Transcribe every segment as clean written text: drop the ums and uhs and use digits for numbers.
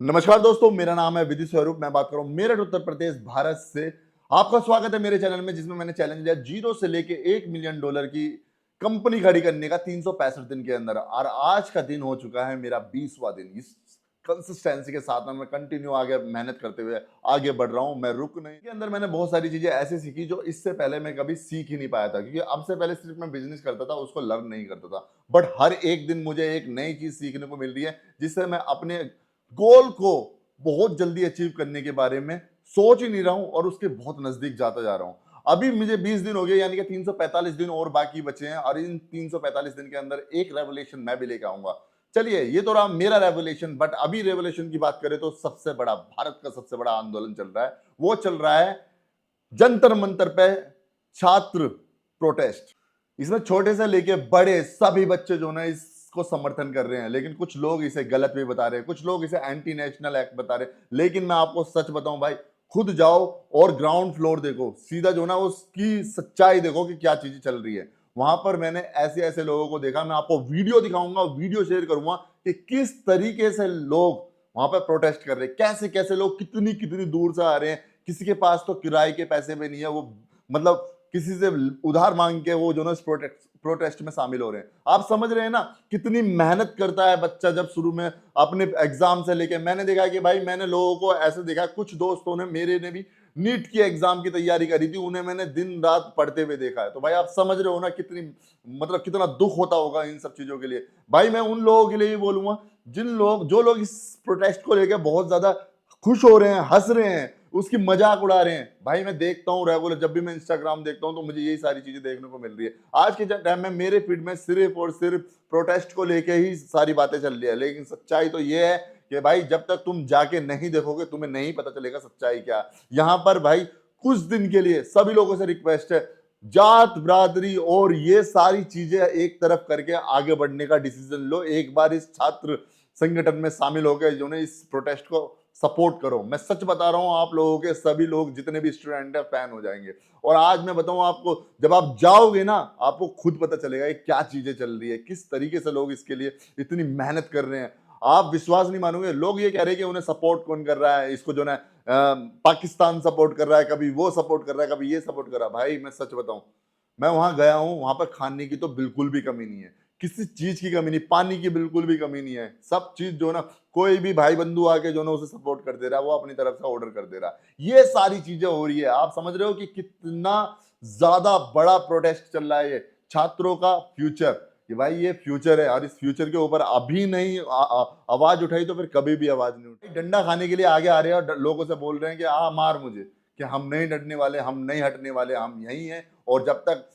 नमस्कार दोस्तों, मेरा नाम है विधि स्वरूप। मैं बात कर रहा हूँ मेरठ उत्तर प्रदेश भारत से। आपका स्वागत है मेरे चैनल में, जिसमें मैंने चैलेंज लिया जीरो से लेके $1 मिलियन की कंपनी खड़ी करने का 365 दिन के अंदर। और आज का दिन हो चुका है मेरा 20वां दिन। इस कंसिस्टेंसी के साथ मैं कंटिन्यू आगे मेहनत करते हुए आगे बढ़ रहा हूँ। मैं रुक नहीं। के अंदर मैंने बहुत सारी चीजें ऐसी सीखी जो इससे पहले मैं कभी सीख ही नहीं पाया था, क्योंकि अब से पहले सिर्फ मैं बिजनेस करता था, उसको लर्न नहीं करता था। बट हर एक दिन मुझे एक नई चीज सीखने को मिल रही है, जिससे मैं अपने गोल को बहुत जल्दी अचीव करने के बारे में सोच ही नहीं रहा हूं और उसके बहुत नजदीक जाता जा रहा हूं। अभी मुझे 20 दिन हो गए, यानी कि 345 दिन और बाकी बचे हैं, और इन 345 दिन के अंदर एक रेवोल्यूशन मैं भी लेकर आऊंगा। चलिए, ये तो रहा मेरा रेवोल्यूशन। बट अभी रेवोल्यूशन की बात करें तो सबसे बड़ा, भारत का सबसे बड़ा आंदोलन चल रहा है। वो चल रहा है जंतर मंतर पे छात्र प्रोटेस्ट। इसमें छोटे से लेके बड़े सभी बच्चे जो ना इसको समर्थन कर रहे हैं, लेकिन कुछ लोग इसे गलत भी बता रहे हैं, कुछ लोग इसे एंटी नेशनल एक्ट बता रहे हैं। लेकिन मैं आपको सच बताऊं भाई, खुद जाओ और ग्राउंड फ्लोर देखो, सीधा जो ना उसकी सच्चाई देखो कि क्या चीजें चल रही है। वहां पर मैंने ऐसे ऐसे लोगों को देखा। मैं आपको वीडियो दिखाऊंगा, वीडियो शेयर करूंगा कि किस तरीके से लोग वहां पर प्रोटेस्ट कर रहे हैं, कैसे कैसे लोग कितनी कितनी दूर से आ रहे हैं। किसी के पास तो किराए के पैसे भी नहीं है, वो मतलब किसी से उधार मांग के वो जो ना प्रोटेस्ट में शामिल हो रहे हैं। आप समझ रहे हैं ना कितनी मेहनत करता है बच्चा जब शुरू में अपने एग्जाम से लेके। मैंने देखा कि भाई, मैंने लोगों को ऐसे देखा, कुछ दोस्तों ने मेरे ने भी नीट की एग्जाम की तैयारी करी थी, उन्हें मैंने दिन रात पढ़ते हुए देखा है। तो भाई आप समझ रहे हो ना कितनी मतलब कितना दुख होता होगा इन सब चीजों के लिए। भाई मैं उन लोगों के लिए ही बोलूंगा जो लोग इस प्रोटेस्ट को लेकर बहुत ज्यादा खुश हो रहे हैं, हंस रहे हैं, उसकी मजाक उड़ा रहे हैं। भाई मैं देखता हूँ रेगुलर, जब भी मैं इंस्टाग्राम देखता हूँ तो मुझे यही सारी चीजें देखने को मिल रही है। आज के टाइम में मेरे फीड में सिर्फ और सिर्फ प्रोटेस्ट को लेके ही सारी बातें चल रही है। लेकिन सच्चाई तो ये है कि भाई, जब तक तुम जाके नहीं देखोगे तुम्हें नहीं पता चलेगा सच्चाई क्या। यहाँ पर भाई कुछ दिन के लिए सभी लोगों से रिक्वेस्ट है, जात बिरादरी और ये सारी चीजें एक तरफ करके आगे बढ़ने का डिसीजन लो। एक बार इस छात्र संगठन में शामिल हो गए, जो ने इस प्रोटेस्ट को सपोर्ट करो। मैं सच बता रहा हूं, आप लोगों के सभी लोग जितने भी स्टूडेंट हैं फैन हो जाएंगे। और आज मैं बताऊं आपको, जब आप जाओगे ना आपको खुद पता चलेगा कि क्या चीजें चल रही है, किस तरीके से लोग इसके लिए इतनी मेहनत कर रहे हैं। आप विश्वास नहीं मानोगे, लोग ये कह रहे हैं कि उन्हें सपोर्ट कौन कर रहा है, इसको जो ना पाकिस्तान सपोर्ट कर रहा है, कभी वो सपोर्ट कर रहा है, कभी ये सपोर्ट कर रहा है। भाई मैं सच बताऊं, मैं वहां गया हूं, वहां पर खाने की तो बिल्कुल भी कमी नहीं है, किसी चीज की कमी नहीं, पानी की बिल्कुल भी कमी नहीं है। सब चीज जो ना कोई भी भाई बंधु आके जो ना उसे सपोर्ट कर दे रहा है, वो अपनी तरफ से ऑर्डर कर दे रहा है। ये सारी चीजें हो रही है। आप समझ रहे हो कि कितना ज्यादा बड़ा प्रोटेस्ट चल रहा है। ये छात्रों का फ्यूचर, कि भाई ये फ्यूचर है, और इस फ्यूचर के ऊपर अभी नहीं आवाज उठाई तो फिर कभी भी आवाज नहीं उठाई। डंडा खाने के लिए आगे आ रहे हैं और लोगों से बोल रहे हैं कि मार मुझे, कि हम नहीं डरने वाले, हम नहीं हटने वाले, हम यही हैं, और जब तक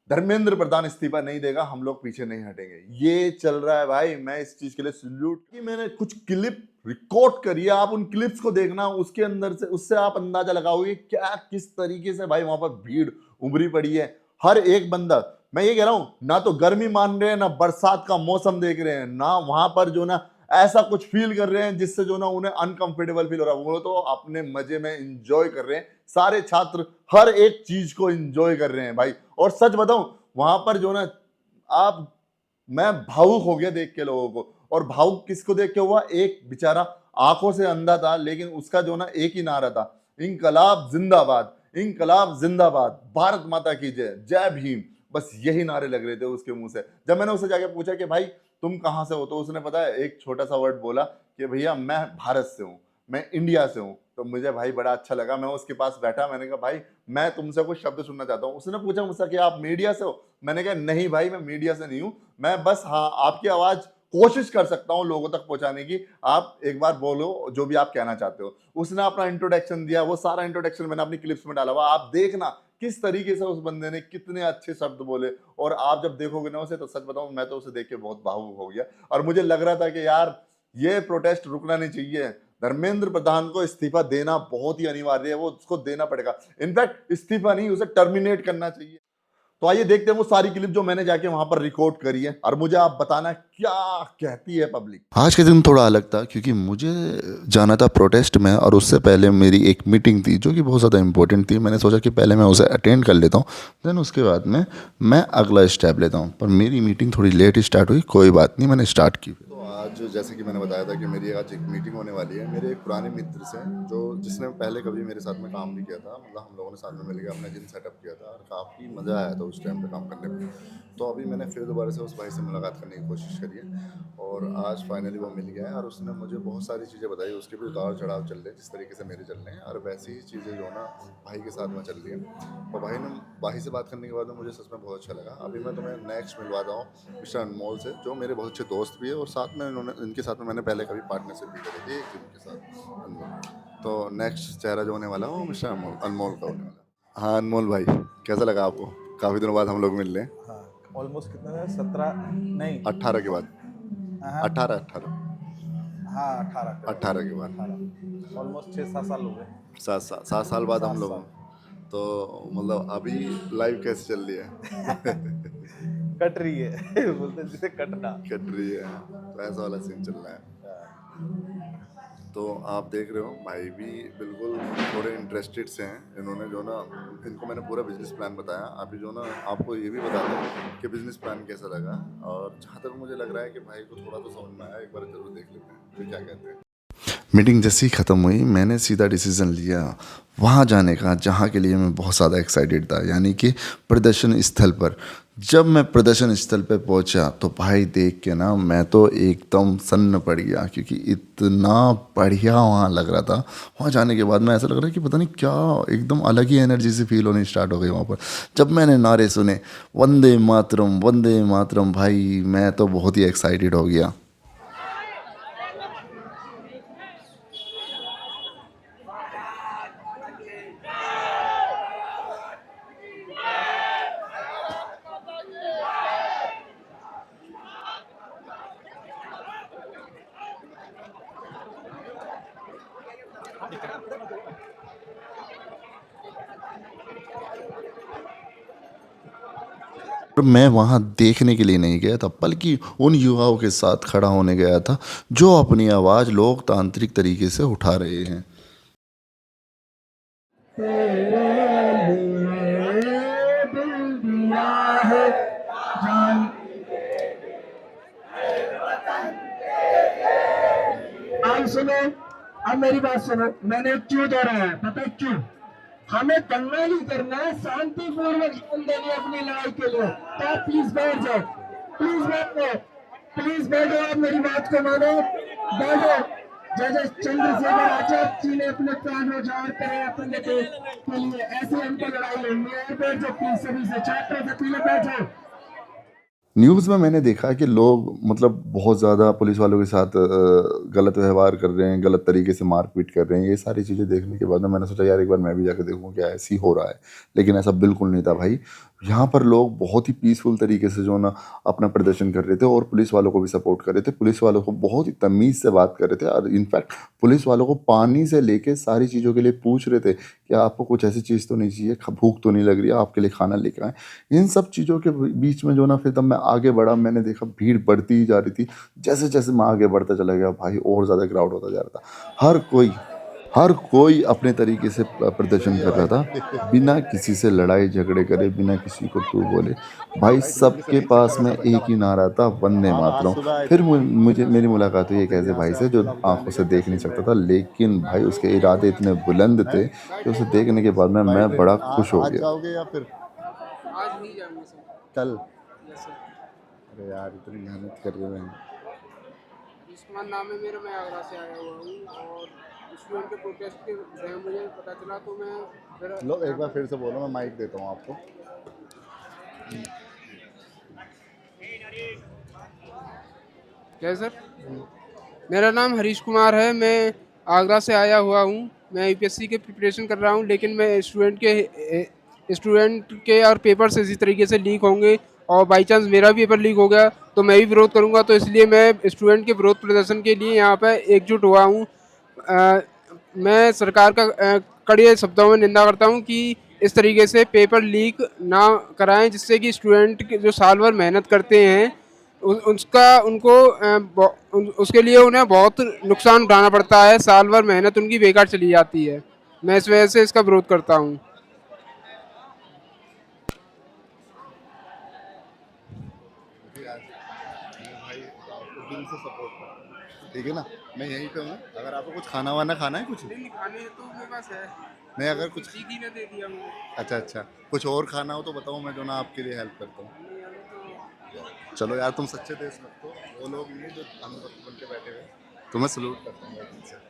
धर्मेंद्र प्रधान इस्तीफा नहीं देगा हम लोग पीछे नहीं हटेंगे। ये चल रहा है भाई। मैं इस चीज के लिए सल्यूट कि मैंने कुछ क्लिप रिकॉर्ड करी है, आप उन क्लिप्स को देखना, उसके अंदर से उससे आप अंदाजा लगाओगे क्या किस तरीके से भाई वहां पर भीड़ उमड़ी पड़ी है। हर एक बंदा, मैं ये कह रहा हूं, ना तो गर्मी मान रहे हैं, ना बरसात का मौसम देख रहे हैं, ना वहां पर जो ना ऐसा कुछ फील कर रहे हैं जिससे जो ना उन्हें अनकंफर्टेबल फील हो रहा है। वो तो अपने मजे में इंजॉय कर रहे हैं। सारे छात्र हर एक चीज को इंजॉय कर रहे हैं भाई। और सच बताऊं, वहां पर जो ना आप मैं भावुक हो गया देख के लोगों को। और भावुक किसको देख के हुआ, एक बेचारा आंखों से अंधा था, लेकिन उसका जो ना एक ही नारा था, इंकलाब जिंदाबाद, इंकलाब जिंदाबाद, भारत माता की जय, जय भीम। बस यही नारे लग रहे थे उसके मुंह से। जब मैंने उससे जाके पूछा कि भाई तुम कहां से हो, तो उसने पता है एक छोटा सा वर्ड बोला कि भैया मैं भारत से हूं, मैं इंडिया से हूं। तो मुझे भाई बड़ा अच्छा लगा। मैं उसके पास बैठा, मैंने कहा भाई मैं तुमसे कुछ शब्द सुनना चाहता हूँ। उसने पूछा मुझसे कि आप मीडिया से हो। मैंने कहा नहीं भाई, मैं मीडिया से नहीं हूँ, मैं बस हाँ आपकी आवाज कोशिश कर सकता हूँ लोगों तक पहुंचाने की। आप एक बार बोलो जो भी आप कहना चाहते हो। उसने अपना इंट्रोडक्शन दिया, वो सारा इंट्रोडक्शन मैंने अपनी क्लिप्स में डाला हुआ, आप देखना किस तरीके से उस बंदे ने कितने अच्छे शब्द बोले। और आप जब देखोगे ना उसे, तो सच बताऊं मैं तो उसे देख के बहुत भावुक हो गया। और मुझे लग रहा था कि यार ये प्रोटेस्ट रुकना नहीं चाहिए, धर्मेंद्र प्रधान को इस्तीफा देना बहुत ही अनिवार्य है, वो उसको देना पड़ेगा। इनफैक्ट इस्तीफा नहीं, उसे टर्मिनेट करना चाहिए। तो आइए देखते हैं वो सारी क्लिप जो मैंने जाके वहां पर रिकॉर्ड करी है, और मुझे आप बताना क्या कहती है पब्लिक। आज का दिन थोड़ा अलग था क्योंकि मुझे जाना था प्रोटेस्ट में, और उससे पहले मेरी एक मीटिंग थी जो कि बहुत ज़्यादा इंपॉर्टेंट थी। मैंने सोचा कि पहले मैं उसे अटेंड कर लेता हूँ, देन उसके बाद में मैं अगला स्टेप लेता हूँ। पर मेरी मीटिंग थोड़ी लेट स्टार्ट हुई, कोई बात नहीं, मैंने स्टार्ट की। तो आज जैसे कि मैंने बताया था कि मेरी आज एक मीटिंग होने वाली है मेरे एक पुराने मित्र से, जो जिसने पहले कभी मेरे साथ में काम भी किया था। मतलब हम लोगों ने साथ में मिलकर अपना जिम सेटअप किया था और काफ़ी मज़ा आया था उस टाइम पे काम करने में। तो अभी मैंने फिर दोबारा से उस भाई से मुलाकात करने की कोशिश करी है और आज फाइनली वो मिल गया है और उसने मुझे बहुत सारी चीज़ें बताई। उसके भी उतार चढ़ाव चल रहे हैं जिस तरीके से मेरे चल रहे हैं, और वैसी ही चीज़ें जो है ना भाई के साथ में चल रही है। और भाई से बात करने के बाद में मुझे सच में बहुत अच्छा लगा। अभी मैं तुम्हें नेक्स्ट मिलवाता हूँ मिस्टर अनमोल से, जो मेरे बहुत अच्छे दोस्त भी है और साथ में इनके साथ में मैंने पहले कभी पार्टनरशिप भी करी थी एक जिम के साथ, अनमोल। तो नेक्स्ट चेहरा जो होने वाला है वो मिस्टर अनमोल अनमोल का होने वाला है। हाँ अनमोल भाई, कैसा लगा आपको? काफ़ी दिनों बाद हम लोग मिल रहे हैं। हाँ, ऑलमोस्ट कितने में 17 नहीं 18 के बाद, हाँ 18 हाँ 18 के 18 के बाद 18 ऑलमोस्ट 6-7 साल हो गए। 7 साल बाद हम 7 लोग। साल तो मतलब अभी लाइफ कैसे चल रही है? कट रही है बोलते हैं जिसे कटना। कट रही है, तो ऐसा वाला सीन चल रहा है। तो आप देख रहे हो भाई भी बिल्कुल थोड़े इंटरेस्टेड से हैं। इन्होंने जो ना, इनको मैंने पूरा बिजनेस प्लान बताया। अभी जो ना आपको ये भी बता दूं कि बिजनेस प्लान कैसा लगा, और जहाँ तक मुझे लग रहा है कि भाई को थोड़ा तो समझ में आया। एक बार जरूर देख लेते हैं फिर क्या कहते हैं। मीटिंग जैसी ही ख़त्म हुई, मैंने सीधा डिसीज़न लिया वहाँ जाने का जहाँ के लिए मैं बहुत ज़्यादा एक्साइटेड था, यानी कि प्रदर्शन स्थल पर। जब मैं प्रदर्शन स्थल पर पहुँचा तो भाई देख के ना मैं तो एकदम सन्न पड़ गया, क्योंकि इतना बढ़िया वहाँ लग रहा था। वहाँ जाने के बाद मैं ऐसा लग रहा है कि पता नहीं क्या, एकदम अलग ही एनर्जी से फील होनी स्टार्ट हो गई वहाँ पर। जब मैंने नारे सुने वंदे मातरम, भाई मैं तो बहुत ही एक्साइटेड हो गया। और मैं वहाँ देखने के लिए नहीं गया था, बल्कि उन युवाओं के साथ खड़ा होने गया था जो अपनी आवाज़ लोकतांत्रिक तरीके से उठा रहे हैं। अब सुनो, अब मेरी बात सुनो। मैंने क्यों दोहराया है, पता है क्यों? हमें दंगा नहीं करना है, शांतिपूर्वक जीवन देनी है अपनी लड़ाई के लिए। तो आप प्लीज बैठ जाओ, प्लीज बैठ जाओ, प्लीज बैठो। आप मेरी बात को मानो, बैठो। जैसे चंद्रशेखर आजाद जी ने अपने प्राण उजाड़ करे अपने देश के लिए, ऐसे हमको लड़ाई लड़नी है। बैठ जाओ प्लीज, सभी से छात्रों से पहले बैठ जाओ। न्यूज़ में मैंने देखा कि लोग मतलब बहुत ज़्यादा पुलिस वालों के साथ गलत व्यवहार कर रहे हैं, गलत तरीके से मारपीट कर रहे हैं। ये सारी चीज़ें देखने के बाद में मैंने सोचा यार एक बार मैं भी जाकर देखूँ क्या ऐसी हो रहा है। लेकिन ऐसा बिल्कुल नहीं था भाई। यहाँ पर लोग बहुत ही पीसफुल तरीके से जो ना अपना प्रदर्शन कर रहे थे और पुलिस वालों को भी सपोर्ट कर रहे थे। पुलिस वालों को बहुत ही तमीज़ से बात कर रहे थे, और इनफैक्ट पुलिस वालों को पानी से लेके सारी चीज़ों के लिए पूछ रहे थे कि आपको कुछ ऐसी चीज़ तो नहीं चाहिए, भूख तो नहीं लग रही है, आपके लिए खाना लेकर आए। इन सब चीज़ों के बीच में जो ना, फिर तब मैं आगे बढ़ा, मैंने देखा भीड़ बढ़ती ही जा रही थी। जैसे जैसे मैं आगे बढ़ता चला गया भाई, और ज़्यादा क्राउड होता जा रहा था। हर कोई अपने तरीके से प्रदर्शन कर रहा था, बिना किसी से लड़ाई झगड़े करे, बिना किसी को तू बोले। भाई सबके पास में एक ही नारा था, वंदे मातरम। फिर मुझे मेरी मुलाकात हुई एक ऐसे भाई से जो आंखों से देख नहीं सकता था, लेकिन भाई उसके इरादे इतने बुलंद थे कि उसे देखने के बाद में मैं बड़ा खुश हो आज गया। जाओगे या फिर आज नहीं जाऊंगा सर। कल? Yes sir. अरे यार इतनी मेहनत कर रहे हैं। आयुष्मान नाम है मेरा, मैं आगरा से आया हुआ हूँ और स्टूडेंट के प्रोटेस्ट के विषय में मुझे पता चला तो मैं जरा लो एक बार फिर से बोलो, मैं माइक देता हूँ आपको। क्या सर? मेरा नाम हरीश कुमार है, मैं आगरा से आया हुआ हूँ। मैं यूपीएससी के प्रिपरेशन कर रहा हूँ, लेकिन मैं स्टूडेंट के और पेपर्स इसी तरीके से लीक होंगे और बाई चांस मेरा भी पेपर लीक हो गया तो मैं भी विरोध करूँगा। तो इसलिए मैं स्टूडेंट के विरोध प्रदर्शन के लिए यहाँ पर एकजुट हुआ हूँ। मैं सरकार का कड़े शब्दों में निंदा करता हूँ कि इस तरीके से पेपर लीक ना कराएं, जिससे कि स्टूडेंट जो साल भर मेहनत करते हैं उसके लिए उन्हें बहुत नुकसान उठाना पड़ता है। साल भर मेहनत उनकी बेकार चली जाती है। मैं इस वजह से इसका विरोध करता हूँ। भाई आपको दिल से सपोर्ट करता हूँ, ठीक है ना। मैं यहीं पे हूँ, अगर आपको कुछ खाना वाना खाना है कुछ, नहीं खाने तो मेरे पास है, नहीं अगर कुछ, दीदी ने दे दिया मुझे। अच्छा अच्छा, कुछ और खाना हो तो बताओ, मैं जो ना आपके लिए हेल्प करता हूँ। नहीं अभी तो चलो यार, तुम सच्चे देशभक्त हो, वो लोग नहीं जो अनभक्त बन के बैठे हुए हैं। तुम्हें सलूट करता हूँ भाई दिल से।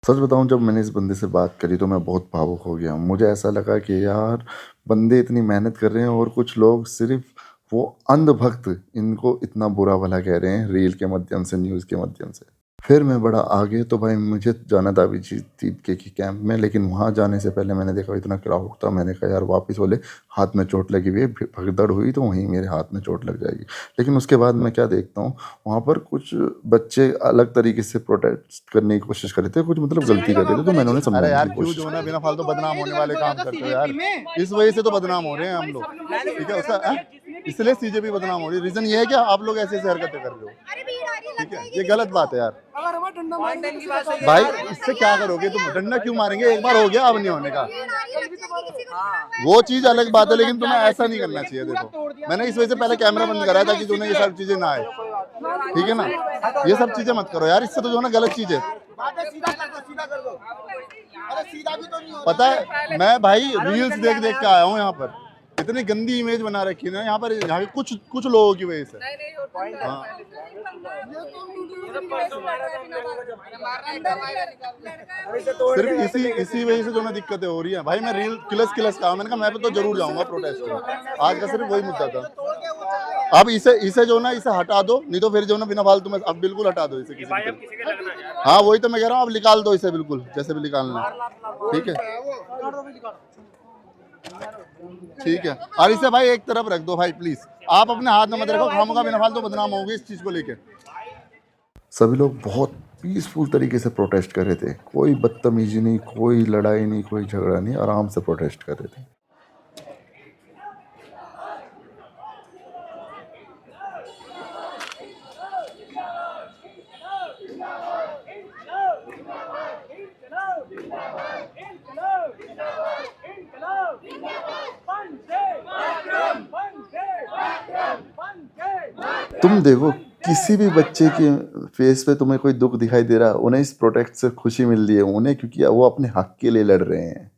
सच बताऊं, जब मैंने इस बंदे से बात करी तो मैं बहुत भावुक हो गया। मुझे ऐसा लगा कि यार, बंदे इतनी मेहनत कर रहे हैं और कुछ लोग सिर्फ वो अंधभक्त इनको इतना बुरा भला कह रहे हैं रील के माध्यम से, न्यूज़ के माध्यम से। फिर मैं बड़ा आगे, तो भाई मुझे जाना था अभिजीत के कैंप में, लेकिन वहाँ जाने से पहले मैंने देखा इतना क्राउड था। मैंने कहा यार वापस बोले हाथ में चोट लगी हुई है, भगदड़ हुई तो वहीं मेरे हाथ में चोट लग जाएगी। लेकिन उसके बाद मैं क्या देखता हूँ, वहाँ पर कुछ बच्चे अलग तरीके से प्रोटेस्ट करने की कोशिश कर रहे थे, कुछ मतलब गलती कर रहे थे, तो मैंने उन्हें अरे समझाने यार की क्यों कोशिश जो की। ना बिना फालतू बदनाम होने वाले काम करते हो यार, इस वजह से तो बदनाम हो रहे हैं हम लोग, ठीक है। उसका इसलिए सीजेपी बदनाम हो रही है, रीजन ये है कि आप लोग ऐसी ऐसी हरकतें कर रहे हो, ठीक है। ये गलत बात है यार। भाई इससे क्या करोगे तुम, डंडा क्यों मारेंगे, एक बार हो गया अब नहीं होने का। वो चीज अलग बात है, लेकिन तुम्हें ऐसा नहीं करना चाहिए। देखो मैंने इस वजह से पहले कैमरा बंद कराया था कि जो ना ये सब चीजें ना आए, ठीक है ना। ये सब चीजें मत करो यार, इससे तो जो ना गलत चीज है। पता है मैं भाई रील्स देख देख के आया हूँ यहाँ पर, इतनी गंदी इमेज बना रखी है ना यहाँ पर, यहाँ के कुछ लोगों की वजह से। हाँ सिर्फ इसी वजह से जो ना दिक्कतें हो रही है भाई। मैं रील किलस का, मैंने कहा मैं तो जरूर जाऊंगा प्रोटेस्ट में, आज का सिर्फ वही मुद्दा था। अब इसे जो ना इसे हटा दो, नहीं तो फिर जो ना बिना फालतू में अब बिल्कुल हटा दो इसे किसी भी। हाँ वही तो मैं कह रहा हूँ, अब निकाल दो इसे बिल्कुल, जैसे भी निकालना है, ठीक है ठीक है। और इसे भाई एक तरफ रख दो भाई प्लीज, आप अपने हाथ में मत रखो, खामोगा बिना फालतू बदनाम होगी इस चीज को लेके। सभी लोग बहुत पीसफुल तरीके से प्रोटेस्ट कर रहे थे, कोई बदतमीजी नहीं, कोई लड़ाई नहीं, कोई झगड़ा नहीं, आराम से प्रोटेस्ट कर रहे थे। तुम देखो किसी भी बच्चे के फेस पे तुम्हें कोई दुख दिखाई दे रहा, उन्हें इस प्रोटेस्ट से खुशी मिल रही है उन्हें, क्योंकि वो अपने हक के लिए लड़ रहे हैं।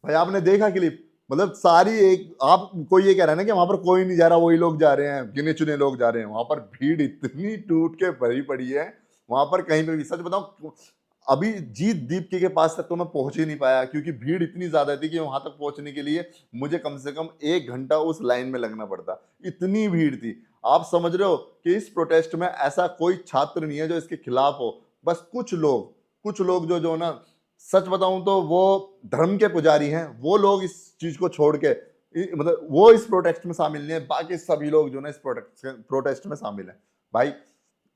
भाई आपने देखा क्लिप, मतलब सारी एक, आप कोई ये कह रहा है ना कि वहां पर कोई नहीं जा रहा, वही लोग जा रहे हैं, गिने चुने लोग जा रहे हैं। वहां पर भीड़ इतनी टूट के भरी पड़ी है, वहां पर कहीं पे भी, सच बताऊं अभी जीत दीप्ति के पास तक तो मैं पहुंच ही नहीं पाया, क्योंकि भीड़ इतनी ज्यादा थी कि वहां तक पहुंचने के लिए मुझे कम से कम 1 घंटा उस लाइन में लगना पड़ता, इतनी भीड़ थी। आप समझ रहे हो कि इस प्रोटेस्ट में ऐसा कोई छात्र नहीं है जो इसके खिलाफ हो, बस कुछ लोग जो ना, सच बताऊं तो वो धर्म के पुजारी हैं, वो लोग इस चीज को छोड़ के मतलब वो इस प्रोटेस्ट में शामिल नहीं है, बाकी सभी लोग जो ना इस प्रोटेस्ट में शामिल है। भाई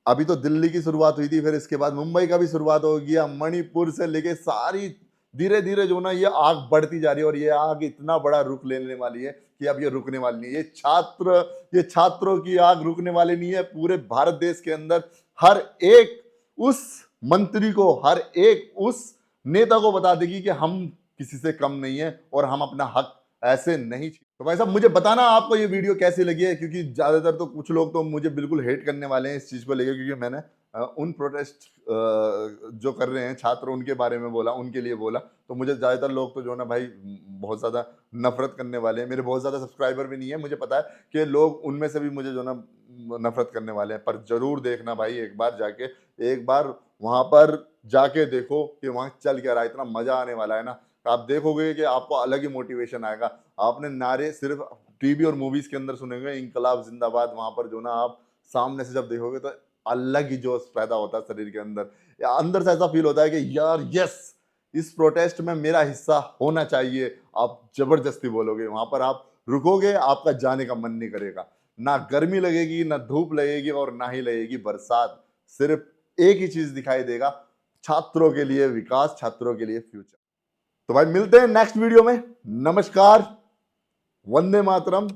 अभी तो दिल्ली की शुरुआत हुई थी, फिर इसके बाद मुंबई का भी शुरुआत हो गया, मणिपुर से लेके सारी धीरे धीरे जो ना ये आग बढ़ती जा रही है, और ये आग इतना बड़ा रुख लेने वाली है कि अब ये रुकने वाली नहीं है। ये छात्रों की आग रुकने वाली नहीं है। पूरे भारत देश के अंदर हर एक उस मंत्री को, हर एक उस नेता को बता देगी कि हम किसी से कम नहीं है और हम अपना हक ऐसे नहीं। तो भाई साहब मुझे बताना आपको ये वीडियो कैसी लगी है, क्योंकि ज्यादातर तो कुछ लोग तो मुझे बिल्कुल हेट करने वाले हैं इस चीज को लेकर, क्योंकि मैंने उन प्रोटेस्ट जो कर रहे हैं छात्र उनके बारे में बोला, उनके लिए बोला, तो मुझे ज्यादातर लोग तो जो ना भाई बहुत ज्यादा नफरत करने वाले हैं। मेरे बहुत ज्यादा सब्सक्राइबर भी नहीं है, मुझे पता है कि लोग उनमें से भी मुझे जो ना नफरत करने वाले हैं, पर जरूर देखना भाई, एक बार वहां पर जाके देखो कि वहां चल क्या रहा है, इतना मजा आने वाला है ना, आप देखोगे कि आपको अलग ही मोटिवेशन आएगा। आपने नारे सिर्फ टीवी और मूवीज के अंदर सुनेंगे, इंकलाब जिंदाबाद, वहां पर जो ना आप सामने से जब देखोगे तो अलग ही जोश पैदा होता है शरीर के अंदर, या अंदर से ऐसा फील होता है कि यार यस, इस प्रोटेस्ट में मेरा हिस्सा होना चाहिए। आप जबरदस्ती बोलोगे, वहां पर आप रुकोगे, आपका जाने का मन नहीं करेगा। ना गर्मी लगेगी, ना धूप लगेगी, और ना ही लगेगी बरसात। सिर्फ एक ही चीज दिखाई देगा, छात्रों के लिए विकास, छात्रों के लिए फ्यूचर। तो भाई मिलते हैं नेक्स्ट वीडियो में। नमस्कार, वंदे मातरम।